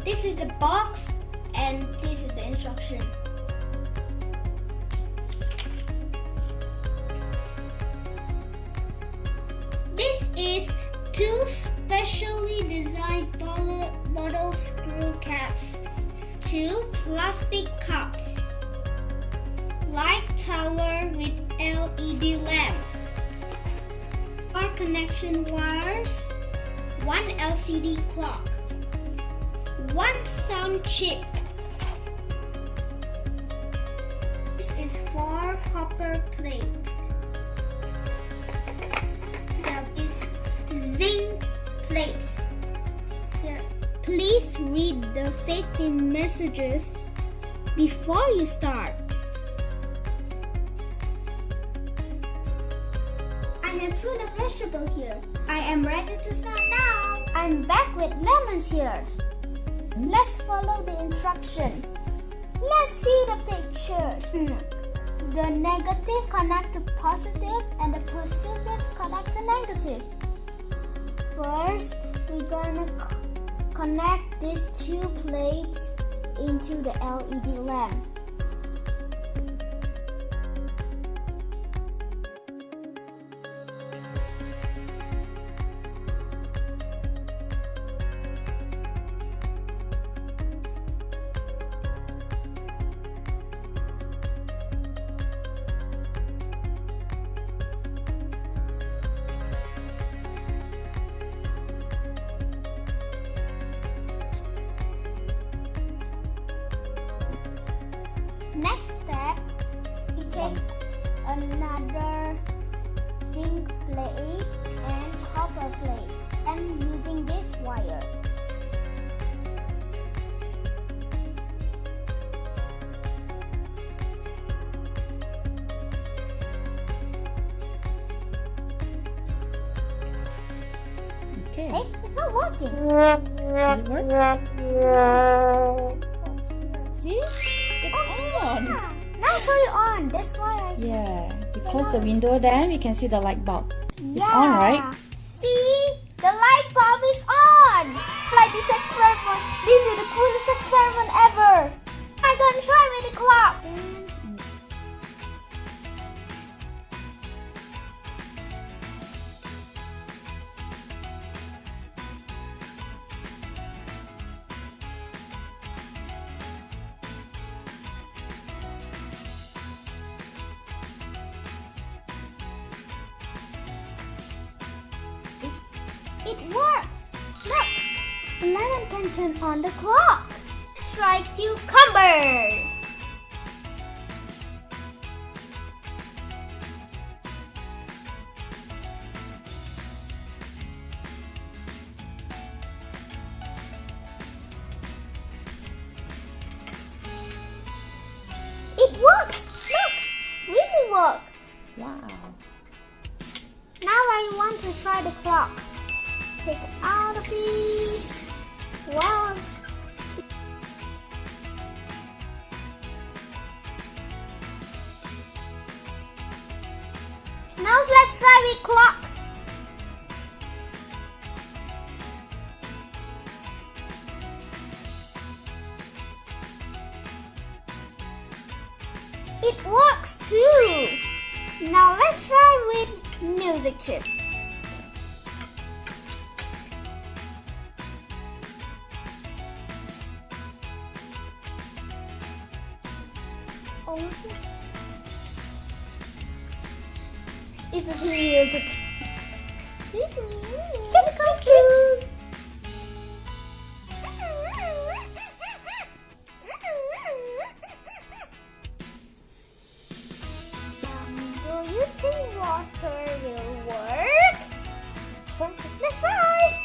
This is the box and this is the instruction. This is two specially designed bottle screw caps, two plastic cups, light tower with LED lamp, 4 connection wires, 1 LCD clock, 1 sound chip. This is 4 copper plates. There is zinc plates. Here. Please read the safety messages before you start. I have thrown a vegetable here. I am ready to start now. I'm back with lemons here. Let's follow the instruction. Let's see the picture. The negative connect to positive and the positive connect to negative. First, we're gonna connect these two plates into the LED lamp. Next step, we take another zinc plate and copper plate and using this wire. Okay. Hey, it's not working. Does it work? See? It's on. Yeah, now it's already on. That's why I... Yeah. We close the window, then we can see the light bulb. It's on, right? See? The light bulb is on! Like this experiment. This is the coolest experiment ever. I'm gonna try with the clock. It works! Look! The lemon can turn on the clock. Let's try cucumber! It works! Look! Really works! Wow. Now I want to try the clock. Take it out of it. Wow. Now let's try with clock. It works too. Now let's try with music chip. It's a music. Get confused. Do you think water will work? Let's try.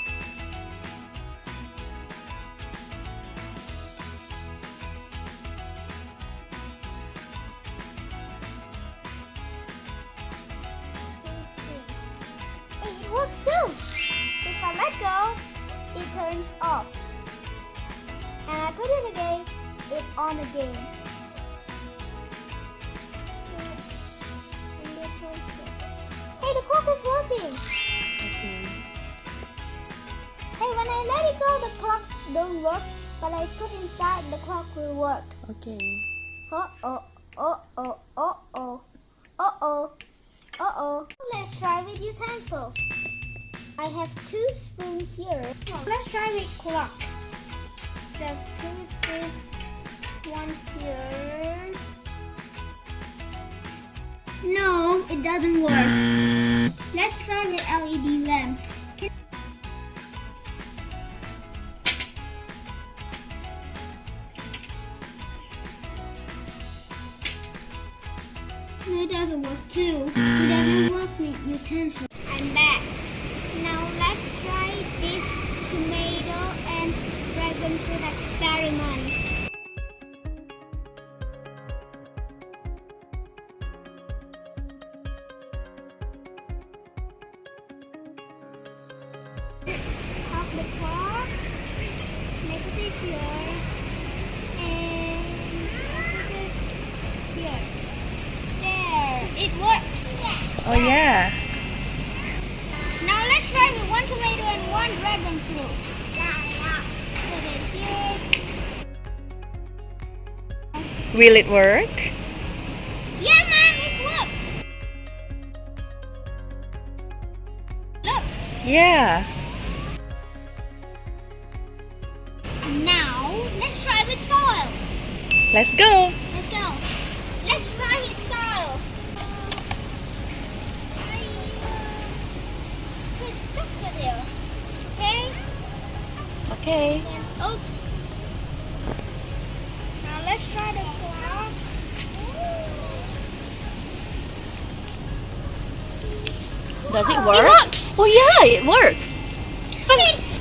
It works too. If I let go, it turns off. And I put it again, it's on again. Hey, the clock is working. Okay. Hey, when I let it go, the clocks don't work. but I put inside the clock will work. Okay. Oh oh oh oh oh oh oh oh oh oh. Let's try with utensils. I have 2 spoons here. Let's try with clock. Just put this one here. No, it doesn't work. Let's try with LED lamp. No, it doesn't work too. It doesn't work with utensils. I'm back. Now let's try this tomato and dragon fruit experiment. Half the clock, negative here, and positive here. There, it works. Oh yeah. Now let's try with 1 tomato and 1 dragon fruit. Put it here. Will it work? Yeah, Mom, it's worked. Look. Yeah. Now let's try with soil. Let's go. Let's go. Let's try with soil. Just put there. Okay. Okay. And open. Now let's try the clock. Does it Oh, work? it works. Oh yeah, it works.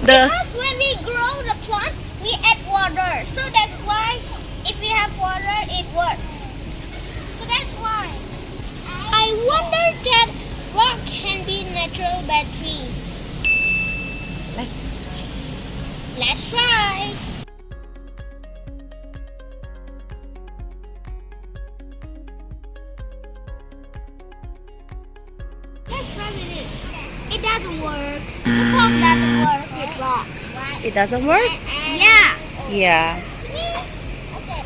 Because when we grow the plant, we add water. So that's why if we have water, it works. So that's why. I wonder that rock can be natural battery. Let's try. Let's try with this. It doesn't work. The clock doesn't work with rock. It doesn't work? Yeah. Yeah. Okay.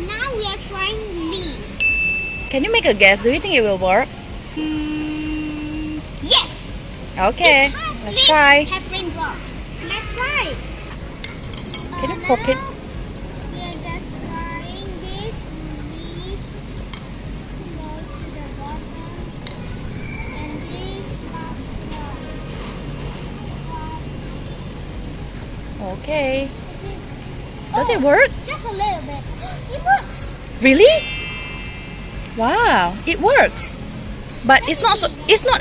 Now we are trying leaves. Can you make a guess? Do you think it will work? Yes. Okay. Because Let's leaves try. have rainbow. Let's try. Can you poke it? Now we are just trying this leaf. Go to the bottom. And this last one. Okay. Does it work? Just a little bit. It works. Really? Wow, it works. But it's not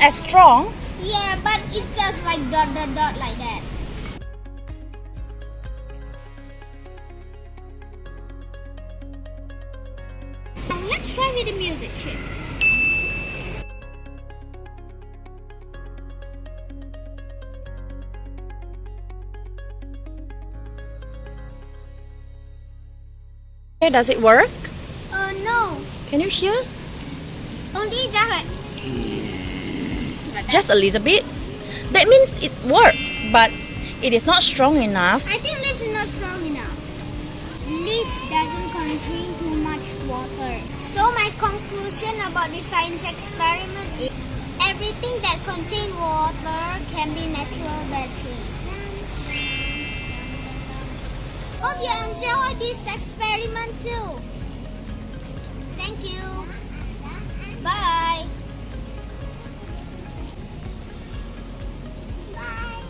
as strong. Yeah, but it's just like dot dot dot like that. Now let's try with the music chip. Okay, does it work? No. Can you hear? Only just like Just a little bit. That means it works, but it is not strong enough. I think leaf is not strong enough. Leaf doesn't contain too much water. So my conclusion about the science experiment is everything that contains water can be natural battery. Hope you enjoyed this experiment too. Thank you. Bye. Bye.